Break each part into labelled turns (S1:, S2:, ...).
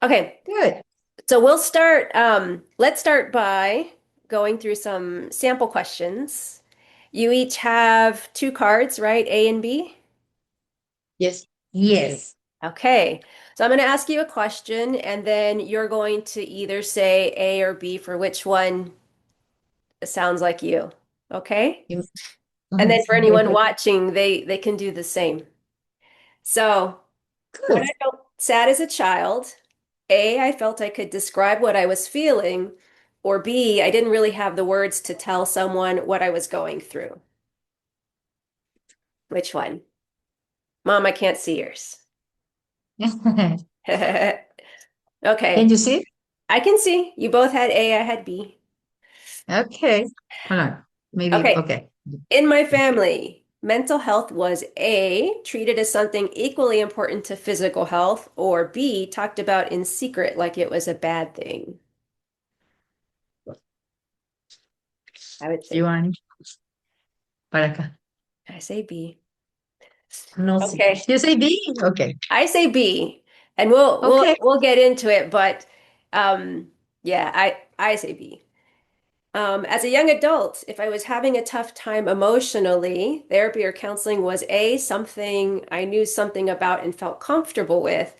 S1: Okay,
S2: Good.
S1: so we'll start, let's start by going through some sample questions. You each have two cards, right? A and B?
S2: Yes. Yes.
S1: Okay, so I'm going to ask you a question, and then you're going to either say A or B for which one sounds like you. Okay?
S2: You-
S1: And then for anyone
S2: Okay.
S1: watching, they can do the same. So, when
S2: Good.
S1: I felt sad as a child, A, I felt I could describe what I was feeling, or B, I didn't really have the words to tell someone what I was going through. Which one? Mom, I can't see yours.
S2: Can
S1: Okay,
S2: you see it?
S1: I can see. You both had A, I had B.
S2: Okay. Hold on. Maybe.
S1: Okay,
S2: Okay.
S1: in my family, mental health was A, treated as something equally important to physical health, or B, talked about in secret like it was a bad thing. I would
S2: You
S1: say,
S2: want para acá?
S1: I say B.
S2: No, sí.
S1: Okay,
S2: You say B? Okay.
S1: I say B, and we'll we'll
S2: Okay.
S1: we'll get into it, but yeah, I say B. As a young adult, if I was having a tough time emotionally, therapy or counseling was A, something I knew something about and felt comfortable with,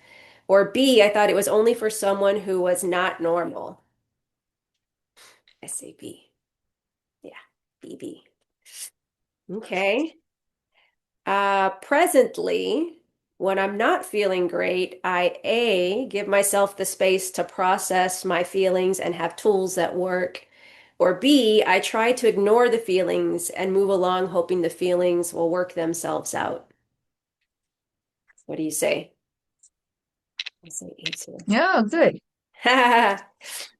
S1: or B, I thought it was only for someone who was not normal. I say B. Yeah, B. Okay. Presently, when I'm not feeling great, I A, give myself the space to process my feelings and have tools that work. Or B, I try to ignore the feelings and move along, hoping the feelings will work themselves out. What do you say? I say A too.
S2: Yeah, good.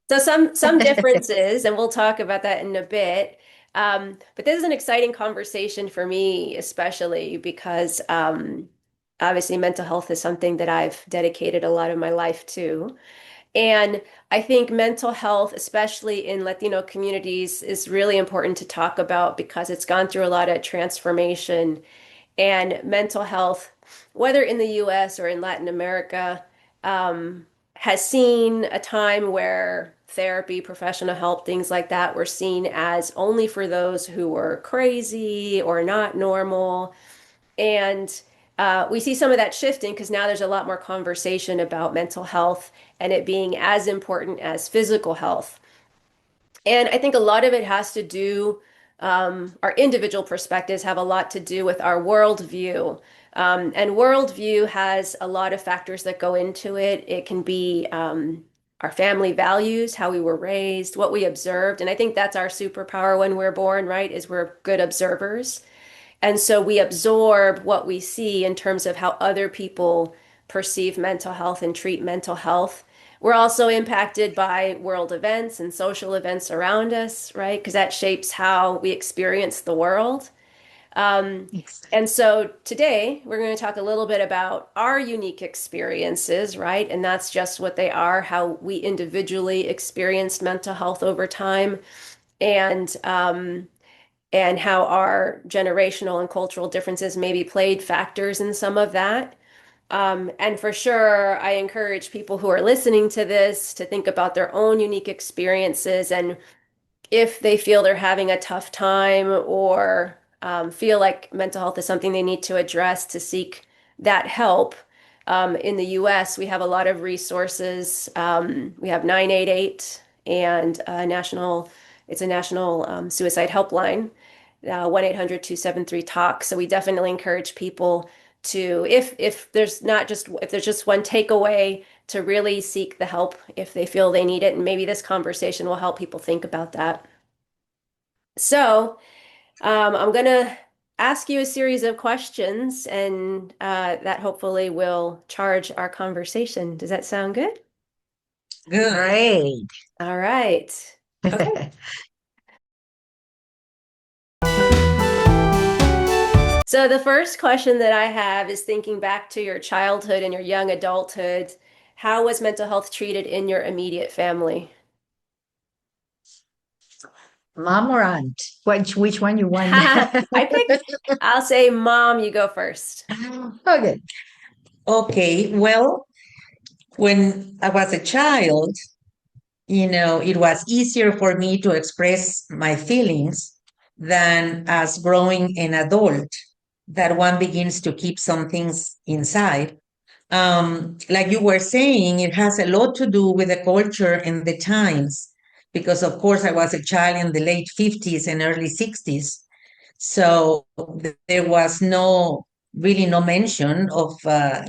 S1: So some differences, and we'll talk about that in a bit. But this is an exciting conversation for me, especially because obviously mental health is something that I've dedicated a lot of my life to. And I think mental health, especially in Latino communities, is really important to talk about because it's gone through a lot of transformation and mental health, whether in the US or in Latin America, has seen a time where therapy, professional help, things like that were seen as only for those who were crazy or not normal. And we see some of that shifting because now there's a lot more conversation about mental health and it being as important as physical health. And I think a lot of it has to do, our individual perspectives have a lot to do with our worldview. And worldview has a lot of factors that go into it. It can be our family values, how we were raised, what we observed. And I think that's our superpower when we're born, right? Is we're good observers. And so we absorb what we see in terms of how other people perceive mental health and treat mental health. We're also impacted by world events and social events around us, right? Because that shapes how we experience the world. Um,
S2: Yes.
S1: and so today we're going to talk a little bit about our unique experiences, right? And that's just what they are, how we individually experienced mental health over time. And how our generational and cultural differences maybe played factors in some of that. And for sure, I encourage people who are listening to this to think about their own unique experiences and if they feel they're having a tough time or feel like mental health is something they need to address to seek that help. In the US, we have a lot of resources. We have 988 and it's a national suicide helpline, 1-800-273-TALK. So we definitely encourage people to, if there's not just, if there's just one takeaway, to really seek the help if they feel they need it. And maybe this conversation will help people think about that. So, I'm going to ask you a series of questions, and that hopefully will charge our conversation. Does that sound good?
S2: Good. Great.
S1: All right. Okay. So, the first question that I have is thinking back to your childhood and your young adulthood. How was mental health treated in your immediate family?
S2: Mom or aunt? Which one you want?
S1: I picked, I'll say, Mom, you go first.
S2: Okay. Okay. Well,
S3: when I was a child, it was easier for me to express my feelings than as growing an adult, that one begins to keep some things inside. Like you were saying, it has a lot to do with the culture and the times, because of course I was a child in the late 50s and early 60s. So there was really no mention of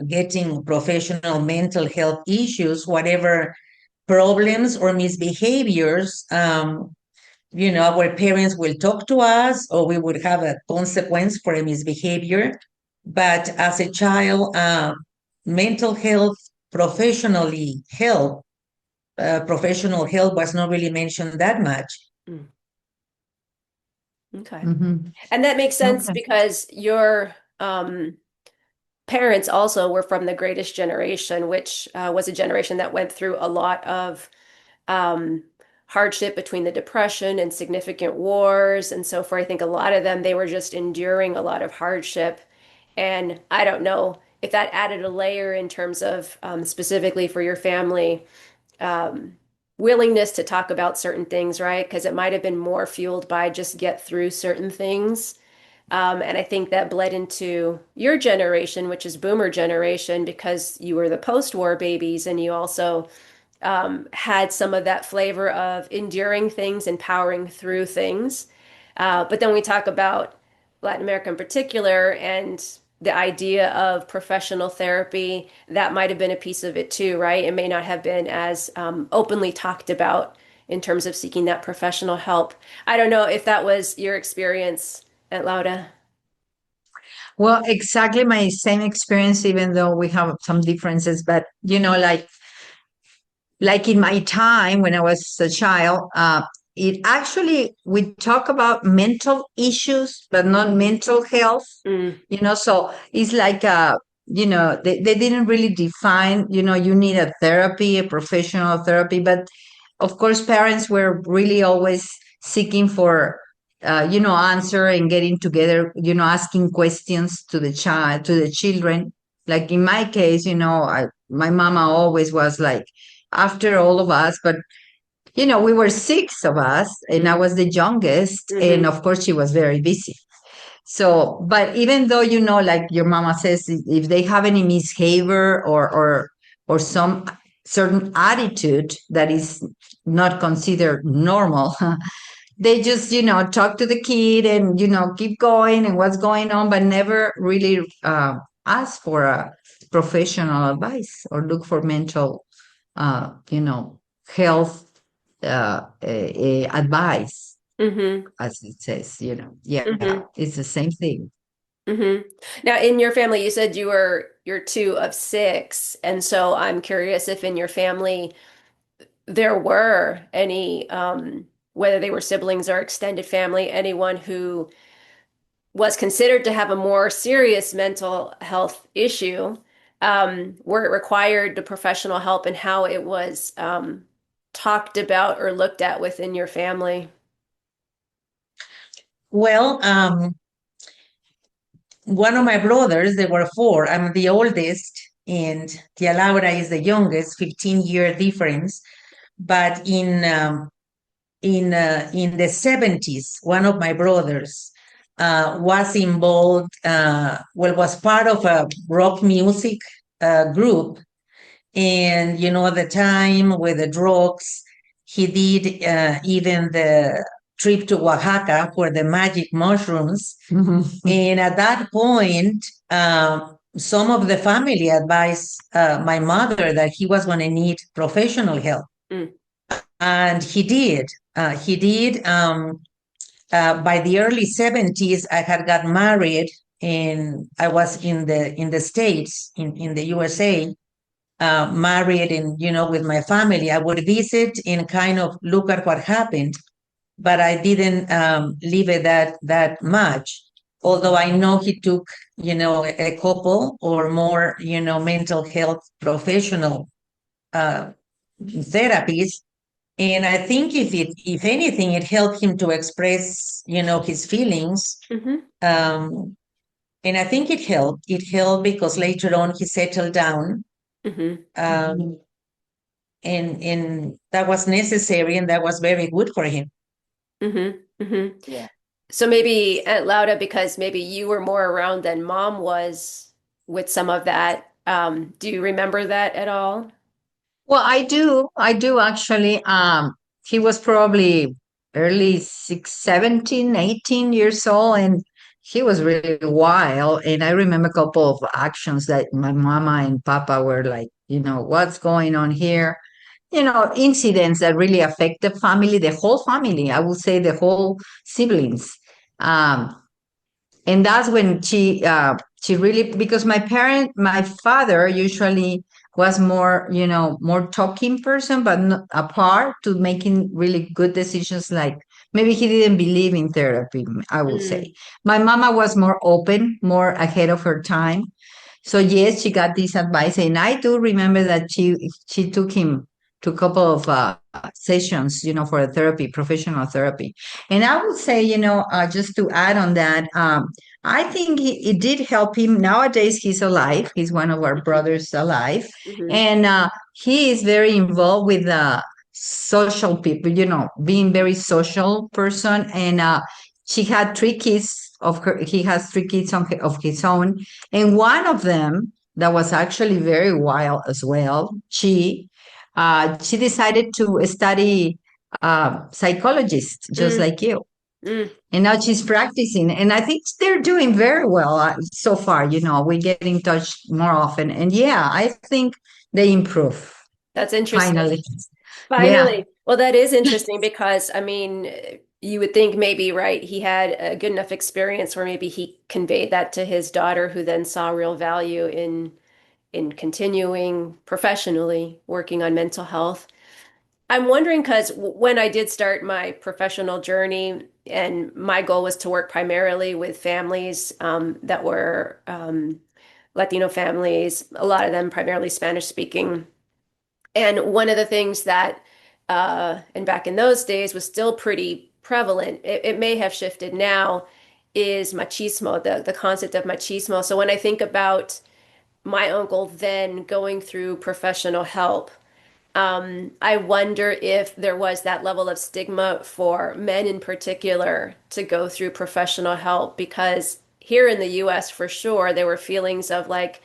S3: getting professional mental health issues, whatever problems or misbehaviors. Our parents will talk to us, or we would have a consequence for a misbehavior. But as a child, mental health, professional help was not really mentioned that much.
S1: Mm, okay.
S2: Mhm.
S1: And that makes sense
S2: Okay.
S1: because your parents also were from the greatest generation, which was a generation that went through a lot of um, hardship between the Depression and significant wars and so forth. I think a lot of them, they were just enduring a lot of hardship. And I don't know if that added a layer in terms of specifically for your family, um, willingness to talk about certain things, right? Because it might have been more fueled by just get through certain things. And I think that bled into your generation, which is boomer generation, because you were the post-war babies and you also had some of that flavor of enduring things and powering through things. But then we talk about Latin America in particular and the idea of professional therapy. That might have been a piece of it too, right? It may not have been as openly talked about in terms of seeking that professional help. I don't know if that was your experience at Lauda.
S2: Well, exactly my same experience, even though we have some differences, but like in my time when I was a child, it actually, we talk about mental issues, but not mental health,
S1: Mm,
S2: so it's like, they didn't really define, you need a therapy, a professional therapy, but of course, parents were really always seeking for, answer and getting together, asking questions to the child, to the children. Like in my case, my mama always was like, after all of us, but we were six of us, and I was the youngest, and
S1: hmm
S2: of course, she was very busy. So, but even though, like your mama says, if they have any misbehavior or some certain attitude that is not considered normal, they just, talk to the kid and, keep going and what's going on, but never really ask for a professional advice or look for mental, health advice,
S1: hmm
S2: as it says, yeah,
S1: hmm
S2: it's the same thing.
S1: hmm Now, in your family, you said you're two of six, and so I'm curious if in your family there were any, whether they were siblings or extended family, anyone who was considered to have a more serious mental health issue, where it required the professional help and how it was talked about or looked at within your family.
S3: Well, one of my brothers, there were four. I'm the oldest, and Tia Laura is the youngest, 15-year difference. But in the 70s, one of my brothers was involved, was part of a rock music group. And, at the time with the drugs, he did even the trip to Oaxaca for the magic mushrooms. And at that point, some of the family advised my mother that he was going to need professional help.
S1: Mm,
S3: And he did. He did. By the early 70s, I had got married, and I was in the States, in the USA, married, and with my family. I would visit and kind of look at what happened, but I didn't leave it that much. Although I know he took, a couple or more, mental health professional uh, therapies. And I think if anything, it helped him to express, his feelings.
S1: hmm
S3: Um, and I think it helped. It helped because later on he settled down.
S1: Hmm.
S3: Um, and that was necessary and that was very good for him.
S1: Hmm. Hmm.
S3: Yeah.
S1: So maybe Aunt Lauda, because maybe you were more around than mom was with some of that. Do you remember that at all?
S2: Well, I do actually. He was probably early 17, 18 years old, and he was really wild. And I remember a couple of actions that my mama and papa were like, what's going on here? Incidents that really affect the family, the whole family. I would say the whole siblings. Um, and that's when she really, because my father usually was more, more talking person, but not apart to making really good decisions. Like maybe he didn't believe in therapy, I would say.
S1: Mm.
S2: My mama was more open, more ahead of her time. So yes, she got this advice, and I do remember that she took him to a couple of sessions, for a therapy, professional therapy. And I would say, just to add on that, I think it did help him. Nowadays, he's alive. He's one of our brothers alive,
S1: Hmm.
S2: and he is very involved with social people. Being very social person, and she had three kids of her. He has three kids of his own, and one of them that was actually very wild as well. She decided to study psychologist, just
S1: Mm.
S2: like you.
S1: Mm.
S2: And now she's practicing, and I think they're doing very well so far. We get in touch more often, and yeah, I think they improve
S1: That's interesting.
S2: finally. Yeah,
S1: Finally. Well, that is interesting because, I mean, you would think maybe, right, he had a good enough experience where maybe he conveyed that to his daughter, who then saw real value in continuing professionally working on mental health. I'm wondering because when I did start my professional journey, and my goal was to work primarily with families that were Latino families, a lot of them primarily Spanish speaking. And one of the things that, and back in those days, was still pretty prevalent, it may have shifted now, is machismo, the concept of machismo. So when I think about my uncle then going through professional help, I wonder if there was that level of stigma for men in particular to go through professional help, because here in the US, for sure, there were feelings of like,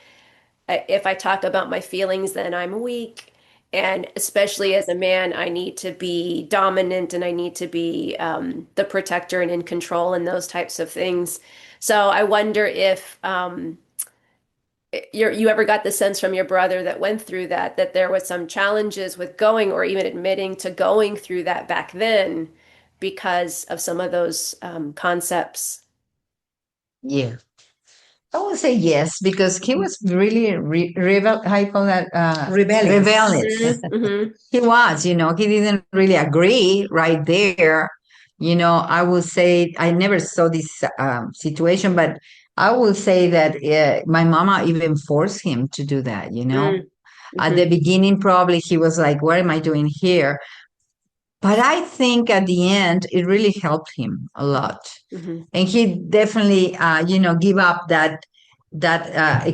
S1: if I talk about my feelings, then I'm weak. And especially as a man, I need to be dominant and I need to be the protector and in control and those types of things. So I wonder if you ever got the sense from your brother that went through that there was some challenges with going or even admitting to going through that back then because of some of those concepts.
S2: yeah. I would say yes, because he was really how you call that?
S3: Rebellious.
S2: Rebellious.
S1: Mm-hmm.
S2: He was, he didn't really agree right there. I would say I never saw this situation, but I would say that my mama even forced him to do that. At the
S1: Mm-hmm.
S2: beginning, probably he was like, what am I doing here? But I think at the end, it really helped him a lot.
S1: Mm-hmm.
S2: And he definitely, give up that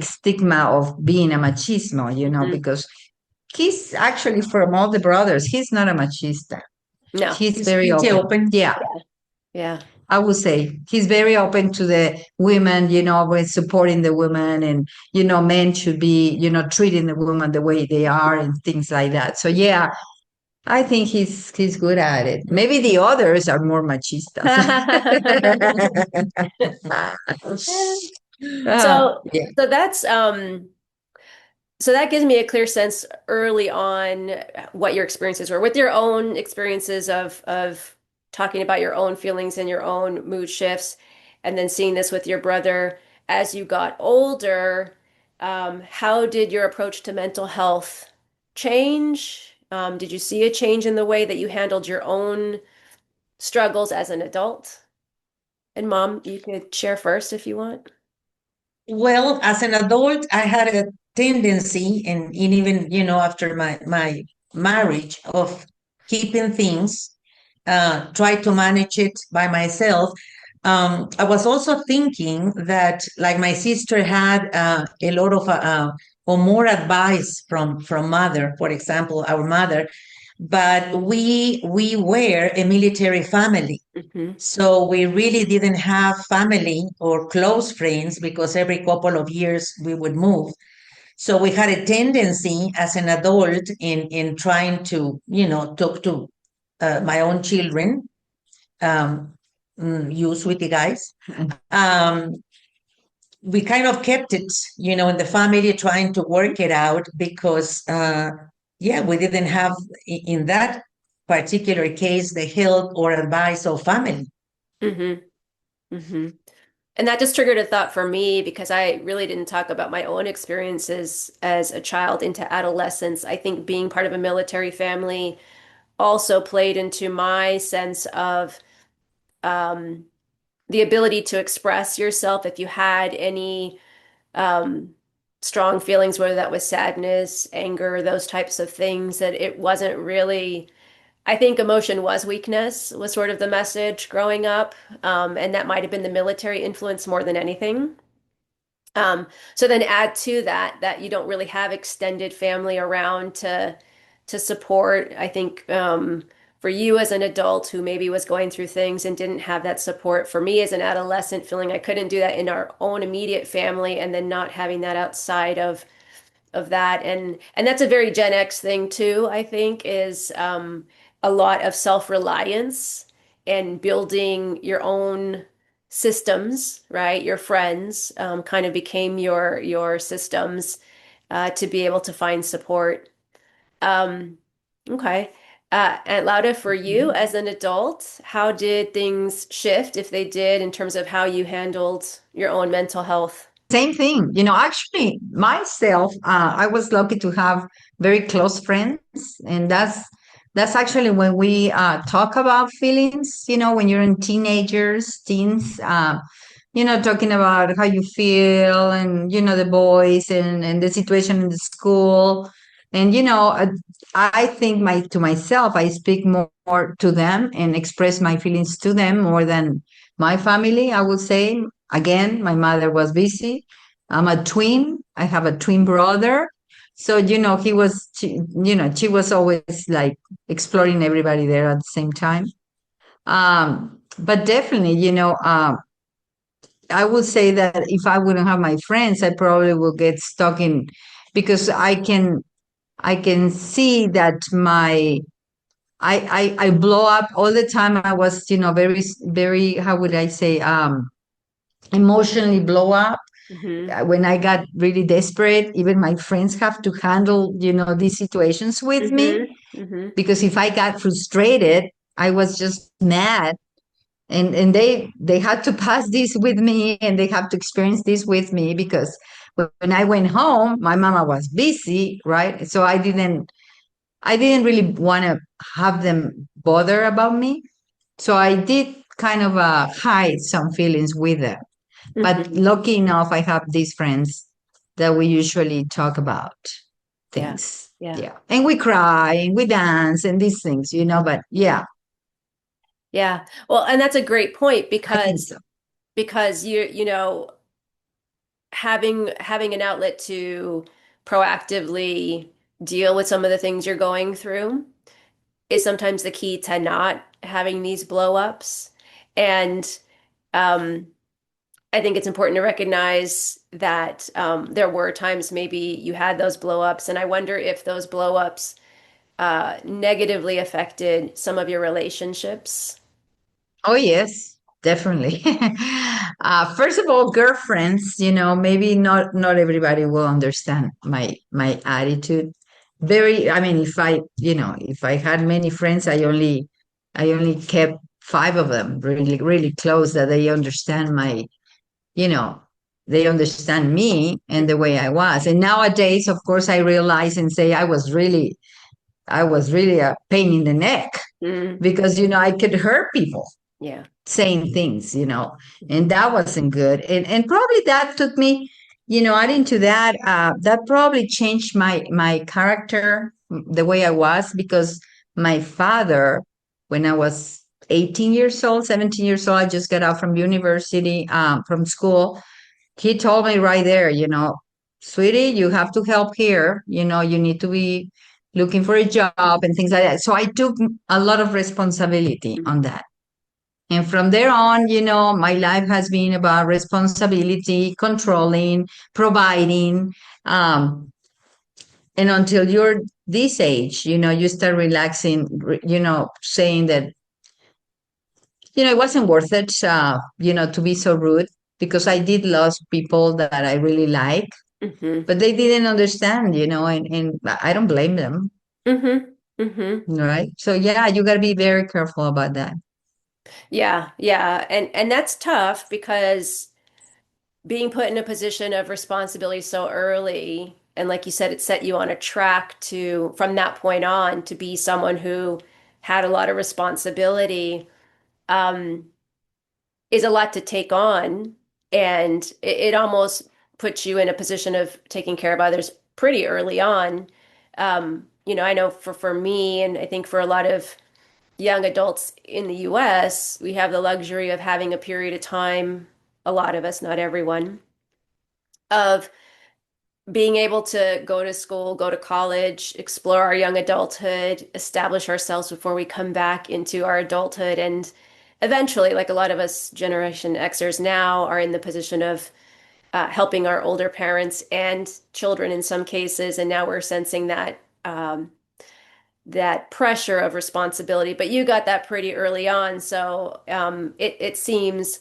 S2: stigma of being a machismo,
S1: Mm-hmm.
S2: because he's actually, from all the brothers, he's not a machista.
S1: No.
S2: He's
S3: He's
S2: very
S3: pretty
S2: open.
S3: open.
S2: Yeah,
S1: Yeah.
S2: I would say he's very open to the women, with supporting the women, and men should be, treating the women the way they are and things like that. So yeah, I think he's good at it. Maybe the others are more machistas.
S1: So
S2: Yeah.
S1: so that's so that gives me a clear sense early on what your experiences were with your own experiences of talking about your own feelings and your own mood shifts, and then seeing this with your brother as you got older. How did your approach to mental health change? Did you see a change in the way that you handled your own struggles as an adult? And Mom, you could share first if you want.
S3: Well, as an adult, I had a tendency, and even, after my marriage, of keeping things, try to manage it by myself. I was also thinking that, like my sister had a lot of or more advice from mother, for example, our mother, but we were a military family. So we really didn't have family or close friends because every couple of years we would move. So we had a tendency as an adult in trying to, talk to my own children, um, you sweetie guys. Um, we kind of kept it, in the family, trying to work it out because, yeah, we didn't have in that particular case the help or advice of family.
S1: Mm-hmm. Mm-hmm. And that just triggered a thought for me because I really didn't talk about my own experiences as a child into adolescence. I think being part of a military family also played into my sense of um, the ability to express yourself if you had any um, strong feelings, whether that was sadness, anger, those types of things, that it wasn't really. I think emotion was weakness, was sort of the message growing up. And that might have been the military influence more than anything. So then add to that that you don't really have extended family around to support. I think for you as an adult who maybe was going through things and didn't have that support, for me as an adolescent, feeling I couldn't do that in our own immediate family, and then not having that outside of that. And that's a very Gen X thing too, I think, is a lot of self-reliance and building your own systems, right? Your friends kind of became your systems to be able to find support. Um, okay. And Lauda, for you
S2: Mhm.
S1: as an adult, how did things shift, if they did, in terms of how you handled your own mental health?
S2: Same thing. Actually, myself, I was lucky to have very close friends, and that's actually when we talk about feelings. When you're in teens, talking about how you feel, and the boys, and the situation in the school, and I think to myself, I speak more to them and express my feelings to them more than my family. I would say. Again, my mother was busy. I'm a twin. I have a twin brother. So, she was always like exploring everybody there at the same time. But definitely, I would say that if I wouldn't have my friends, I probably would get stuck in, because I can see that I blow up all the time. I was, very, very, how would I say, emotionally blow up
S1: Hmm.
S2: when I got really desperate. Even my friends have to handle, these situations with me,
S1: Hmm. Hmm.
S2: because if I got frustrated, I was just mad, and they had to pass this with me, and they have to experience this with me, because when I went home, my mama was busy, right? So I didn't really want to have them bother about me. So I did kind of hide some feelings with them. But
S1: Hmm.
S2: lucky enough, I have these friends that we usually talk about
S1: Yeah.
S2: things.
S1: Yeah.
S2: Yeah. And we cry and we dance and these things, but yeah,
S1: Yeah. Well, and that's a great point
S2: I think so.
S1: because you know having an outlet to proactively deal with some of the things you're going through is sometimes the key to not having these blow ups. And um I think it's important to recognize that there were times maybe you had those blow ups, and I wonder if those blow ups negatively affected some of your relationships.
S2: Oh, yes, definitely. First of all, girlfriends, maybe not everybody will understand my attitude. I mean, if I had many friends, I only kept five of them really, really close, that you know, they understand me and the way I was. And nowadays, of course, I realize and say I was really a pain in the neck,
S1: Mm,
S2: because I could hurt people
S1: yeah.
S2: saying things, and that wasn't good. And probably that took me, adding to that, that probably changed my character, the way I was, because my father, when I was 18 years old, 17 years old, I just got out from university, from school. He told me right there, sweetie, you have to help here. You need to be looking for a job and things like that. So I took a lot of responsibility on that. And from there on, my life has been about responsibility, controlling, providing. Um, and until you're this age, you start relaxing, saying that, it wasn't worth it, to be so rude, because I did lose people that I really like,
S1: Mm-hmm.
S2: but they didn't understand, and I don't blame them,
S1: Mm-hmm. Mm-hmm.
S2: right? So yeah, you got to be very careful about that.
S1: Yeah, yeah. And that's tough because being put in a position of responsibility so early, and like you said, it set you on a track to, from that point on, to be someone who had a lot of responsibility, um, is a lot to take on. And it almost puts you in a position of taking care of others pretty early on. I know for me, and I think for a lot of young adults in the US, we have the luxury of having a period of time, a lot of us, not everyone, of being able to go to school, go to college, explore our young adulthood, establish ourselves before we come back into our adulthood. And eventually, like a lot of us Generation Xers now, are in the position of helping our older parents and children in some cases. And now we're sensing that pressure of responsibility. But you got that pretty early on. So it seems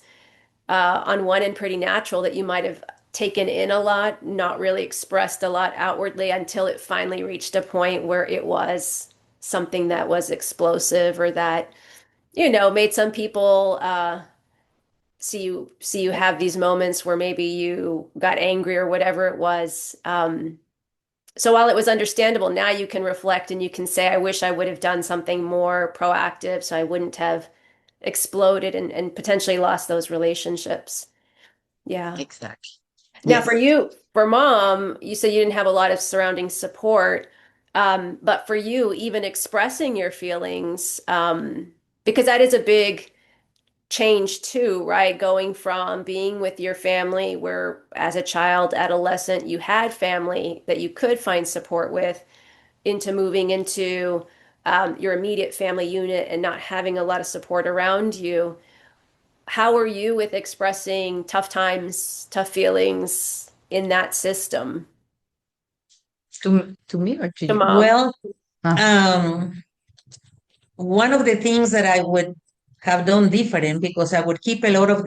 S1: on one end pretty natural that you might have taken in a lot, not really expressed a lot outwardly until it finally reached a point where it was something that was explosive or that, made some people see you have these moments where maybe you got angry or whatever it was. So while it was understandable, now you can reflect and you can say, I wish I would have done something more proactive so I wouldn't have exploded and potentially lost those relationships. Yeah.
S2: Exactly.
S1: Now, for
S2: Yes.
S1: you, for mom, you said you didn't have a lot of surrounding support. But for you, even expressing your feelings, because that is a big change too, right? Going from being with your family, where as a child, adolescent, you had family that you could find support with, into moving into your immediate family unit and not having a lot of support around you. How are you with expressing tough times, tough feelings in that system
S2: To me or to
S1: to
S2: you?
S1: mom?
S3: Well,
S2: Ah,
S3: um, one of the things that I would have done different, because I would keep a lot of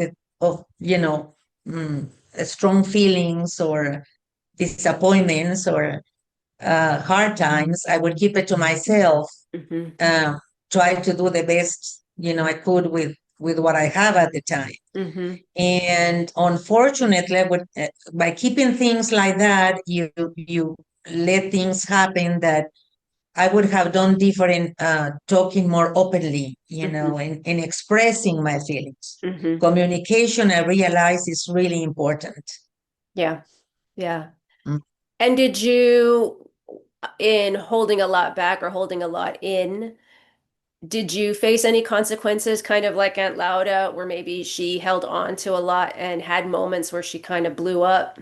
S3: mm, strong feelings or disappointments or hard times. I would keep it to myself.
S1: Hmm.
S3: Uh, try to do the best I could with what I have at the time.
S1: Hmm.
S3: And unfortunately, by keeping things like that, you let things happen that I would have done different, talking more openly,
S1: Hmm.
S3: and expressing my feelings.
S1: Hmm.
S3: Communication, I realize, is really important.
S1: Yeah. Yeah.
S2: mm.
S1: And did you, in holding a lot back or holding a lot in, did you face any consequences, kind of like Aunt Lauda, where maybe she held on to a lot and had moments where she kind of blew up?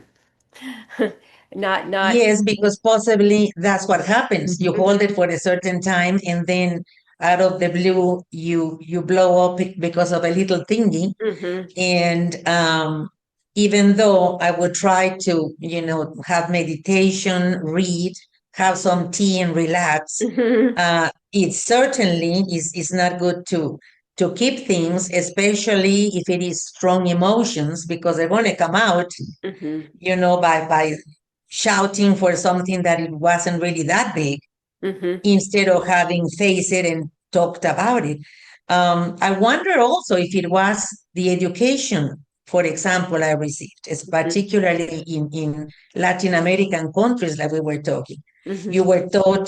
S1: Not.
S3: Yes, because possibly that's what happens. You hold
S1: Mhm.
S3: it for a certain time, and then out of the blue, you blow up because of a little thingy.
S1: Mhm.
S3: And even though I would try to, have meditation, read, have some tea and relax,
S1: Mhm.
S3: it certainly is not good to keep things, especially if it is strong emotions, because they're going to come out,
S1: Mhm.
S3: by shouting for something that it wasn't really that big,
S1: Mhm.
S3: instead of having faced it and talked about it. I wonder also if it was the education, for example, I received, it's
S1: Mhm.
S3: particularly in Latin American countries that we were talking. You
S1: Mhm.
S3: were taught,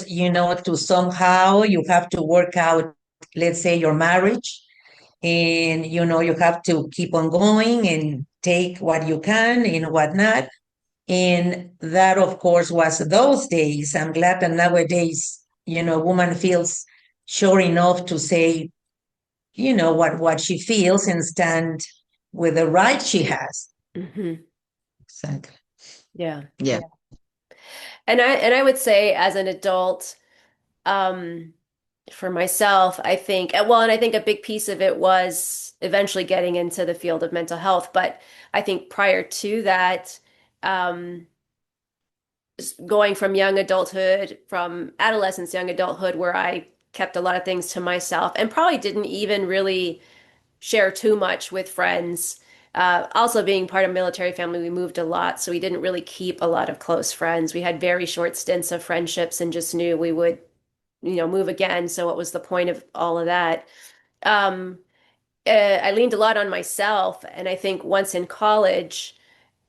S3: to somehow you have to work out, let's say, your marriage, and you have to keep on going and take what you can and whatnot. And that, of course, was those days. I'm glad that nowadays, a woman feels sure enough to say, what she feels and stand with the right she has.
S1: Mhm.
S2: Exactly.
S1: Yeah.
S2: Yeah.
S1: And I would say as an adult, um, for myself, I think, well, and I think a big piece of it was eventually getting into the field of mental health. But I think prior to that, um, going from young adulthood, from adolescence, young adulthood, where I kept a lot of things to myself and probably didn't even really share too much with friends. Also, being part of a military family, we moved a lot, so we didn't really keep a lot of close friends. We had very short stints of friendships and just knew we would, move again. So what was the point of all of that? Um, I leaned a lot on myself, and I think once in college,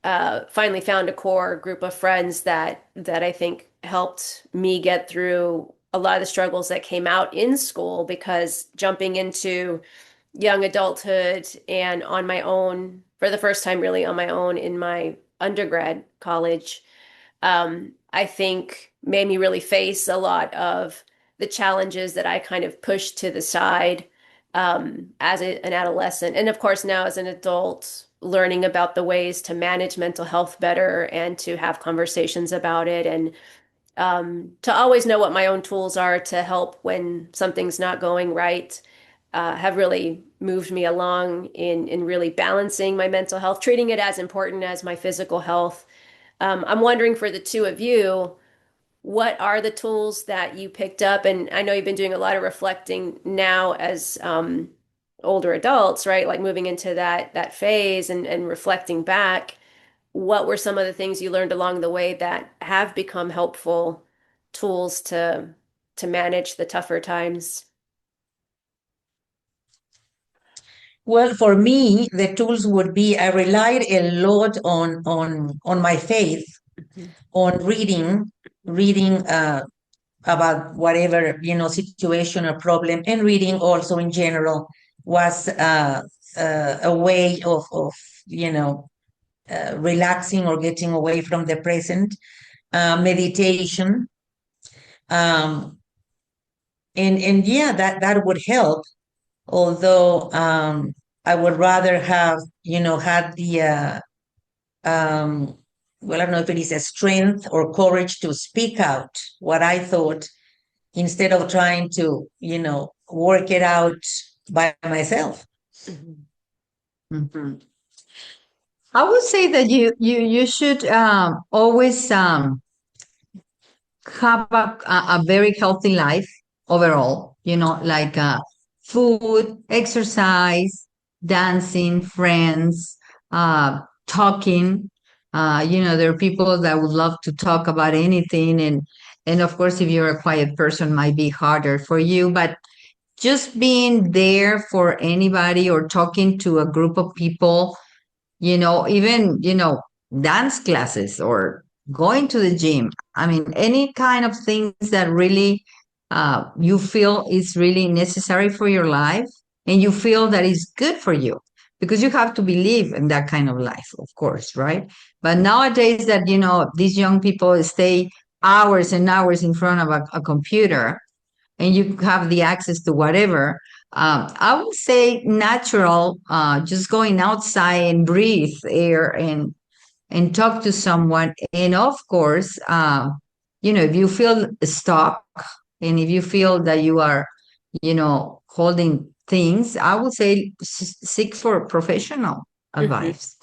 S1: finally found a core group of friends that I think helped me get through a lot of the struggles that came out in school because jumping into young adulthood and on my own for the first time really on my own in my undergrad college I think made me really face a lot of the challenges that I kind of pushed to the side as an adolescent. And of course, now as an adult, learning about the ways to manage mental health better and to have conversations about it and to always know what my own tools are to help when something's not going right have really moved me along in really balancing my mental health, treating it as important as my physical health. I'm wondering for the two of you, what are the tools that you picked up? And I know you've been doing a lot of reflecting now as older adults, right? Like moving into that phase and reflecting back. What were some of the things you learned along the way that have become helpful tools to manage the tougher times?
S3: Well, for me, the tools would be I relied a lot on my faith,
S1: Mhm.
S3: on reading about whatever situation or problem, and reading also in general was a way of you know relaxing or getting away from the present. Meditation, um, and yeah, that would help. Although I would rather have had the um, well, I don't know if it is a strength or courage to speak out what I thought instead of trying to, work it out by myself.
S1: Mhm.
S2: Mhm. I would say that you should always have a very healthy life overall, like food, exercise, dancing, friends, talking. There are people that would love to talk about anything. And of course, if you're a quiet person, might be harder for you. But just being there for anybody or talking to a group of people, even, dance classes or going to the gym. I mean, any kind of things that really you feel is really necessary for your life and you feel that is good for you because you have to believe in that kind of life, of course, right? But nowadays that, these young people stay hours and hours in front of a computer and you have the access to whatever. I would say natural, just going outside and breathe air and talk to someone. And of course, if you feel stuck and if you feel that you are, holding things, I would say seek for professional
S1: Mhm.
S2: advice.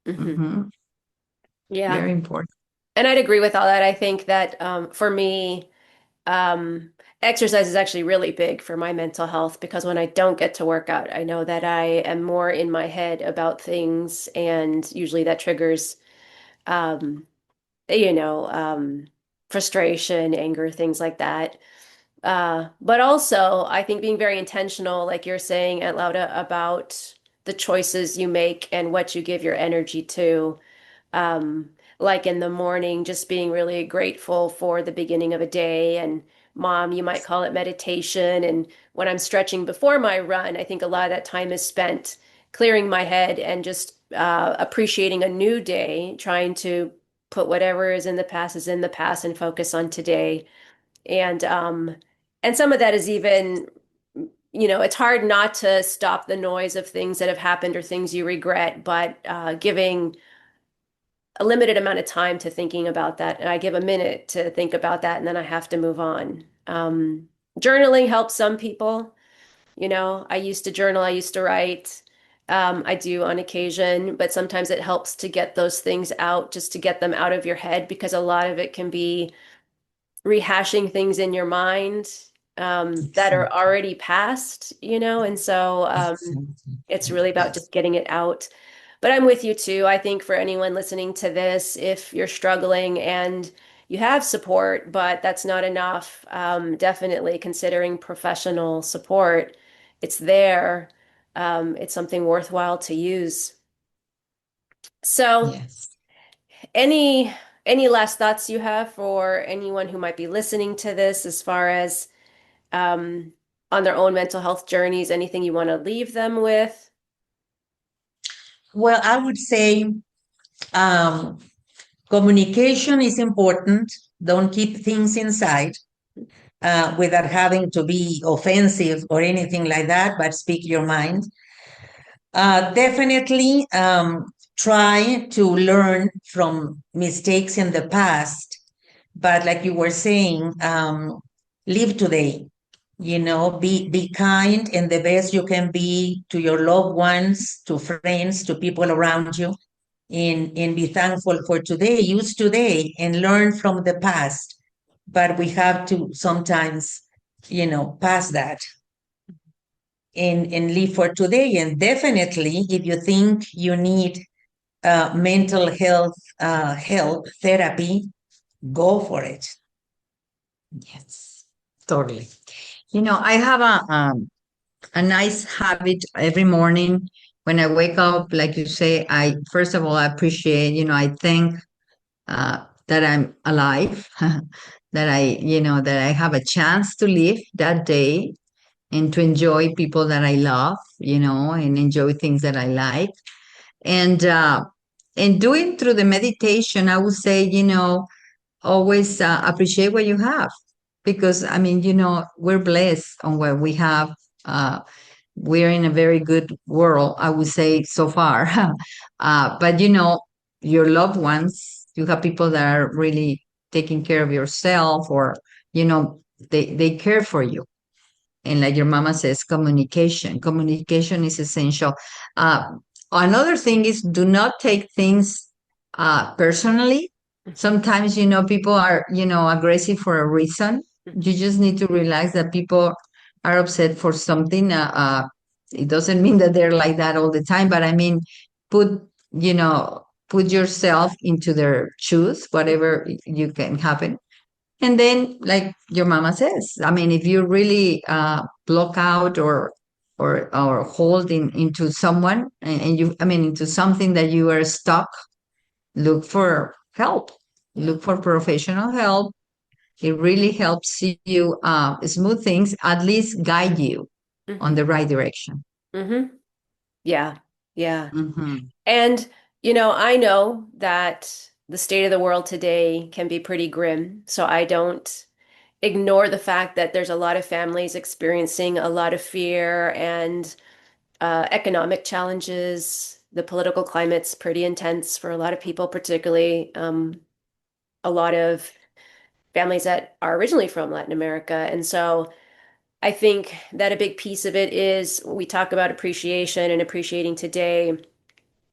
S1: Mhm.
S2: Hmm.
S1: Yeah.
S2: Very important.
S1: And I'd agree with all that. I think that for me, Um, exercise is actually really big for my mental health because when I don't get to work out, I know that I am more in my head about things, and usually that triggers, um, you know, um, frustration, anger, things like that. But also, I think being very intentional, like you're saying, Aunt Lauda, about the choices you make and what you give your energy to um, like in the morning, just being really grateful for the beginning of a day. And mom, you might call it meditation. And when I'm stretching before my run, I think a lot of that time is spent clearing my head and just appreciating a new day, trying to put whatever is in the past is in the past and focus on today. And some of that is even, it's hard not to stop the noise of things that have happened or things you regret, but giving a limited amount of time to thinking about that. And I give a minute to think about that and then I have to move on. Journaling helps some people. I used to journal, I used to write. I do on occasion, but sometimes it helps to get those things out, just to get them out of your head, because a lot of it can be rehashing things in your mind that are
S3: Exactly.
S1: already past, and so
S3: Exactly.
S1: it's really about just getting it out. But I'm with you too. I think for anyone listening to this, if you're struggling and you have support, but that's not enough, definitely considering professional support. It's there. It's something worthwhile to use. So,
S3: Yes.
S1: any any last thoughts you have for anyone who might be listening to this as far as um, on their own mental health journeys? Anything you want to leave them with?
S3: Well, I would say um, communication is important. Don't keep things inside without having to be offensive or anything like that, but speak your mind. Definitely try to learn from mistakes in the past, but like you were saying, live today. Be kind and the best you can be to your loved ones, to friends, to people around you, and be thankful for today. Use today and learn from the past. But we have to sometimes, pass that and live for today. And definitely, if you think you need mental health help, therapy, go for it.
S2: Yes, totally. I have a nice habit every morning when I wake up. Like you say, I first of all I appreciate. I thank that I'm alive, that I have a chance to live that day and to enjoy people that I love, and enjoy things that I like. And doing through the meditation, I would say, always appreciate what you have, because I mean, we're blessed on what we have. Uh, we're in a very good world, I would say, so far. But your loved ones, you have people that are really taking care of yourself, or you know they care for you. And like your mama says, communication is essential. uh, Another thing is, do not take things personally. Sometimes people are aggressive for a reason. You just need to realize that people are upset for something. It doesn't mean that they're like that all the time, but I mean, put put yourself into their shoes, whatever you can happen. And then, like your mama says, I mean, if you really block out, or hold into someone, and you, I mean, into something that you are stuck, look for help.
S1: Yeah.
S2: Look for professional help. It really helps you smooth things, at least guide you on
S1: Hmm.
S2: the right direction.
S1: Hmm. Yeah. Yeah.
S2: Hmm.
S1: And, I know that the state of the world today can be pretty grim. So I don't ignore the fact that there's a lot of families experiencing a lot of fear and economic challenges. The political climate's pretty intense for a lot of people, particularly a lot of families that are originally from Latin America. And so I think that a big piece of it is we talk about appreciation and appreciating today.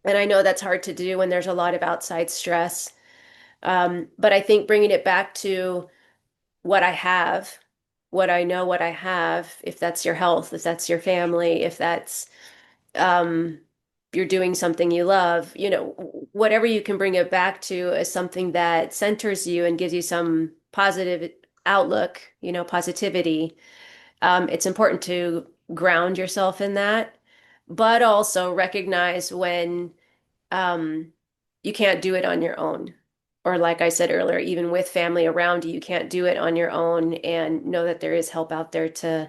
S1: And I know that's hard to do when there's a lot of outside stress. But I think bringing it back to what I have, what I know, what I have, if that's your health, if that's your family, if that's um, you're doing something you love, whatever you can bring it back to as something that centers you and gives you some positive outlook, positivity. It's important to ground yourself in that, but also recognize when um, you can't do it on your own. Or, like I said earlier, even with family around you, you can't do it on your own, and know that there is help out there to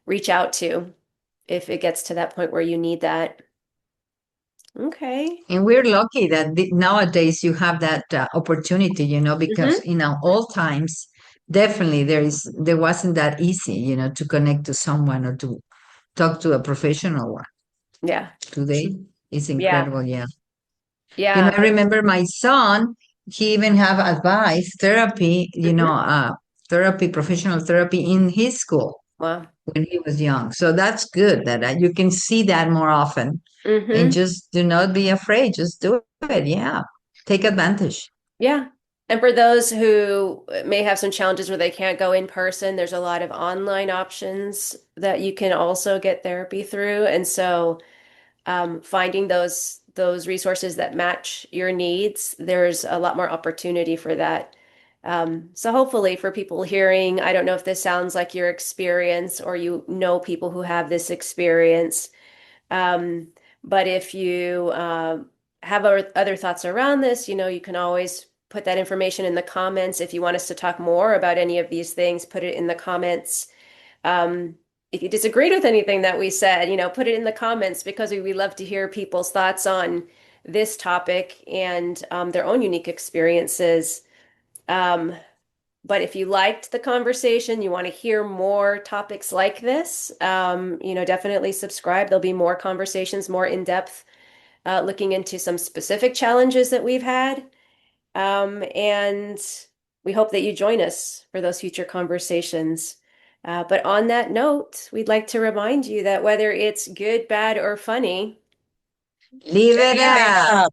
S1: reach out to if it gets to that point where you need that. Okay.
S2: And we're lucky that nowadays you have that opportunity, because
S1: Hmm.
S2: all times, definitely there wasn't that easy, to connect to someone or to talk to a professional one.
S1: Yeah.
S2: Today is
S1: Yeah.
S2: incredible. Yeah.
S1: Yeah.
S2: I remember my son, he even have advice therapy,
S1: Hmm.
S2: therapy, professional therapy in his school
S1: Wow.
S2: when he was young. So that's good that you can see that more often and
S1: Hmm.
S2: just do not be afraid. Just do it. Yeah. Take advantage.
S1: Yeah. And for those who may have some challenges where they can't go in person, there's a lot of online options that you can also get therapy through. And so finding those resources that match your needs, there's a lot more opportunity for that. So hopefully for people hearing, I don't know if this sounds like your experience or you know people who have this experience. Um, but if you have other thoughts around this, you can always put that information in the comments. If you want us to talk more about any of these things, put it in the comments. Um, if you disagreed with anything that we said, put it in the comments because we love to hear people's thoughts on this topic and their own unique experiences. Um, but if you liked the conversation, you want to hear more topics like this, definitely subscribe. There'll be more conversations, more in depth, looking into some specific challenges that we've had. And we hope that you join us for those future conversations. But on that note, we'd like to remind you that whether it's good, bad, or funny,
S2: Live it
S3: Live it
S2: up.
S3: up.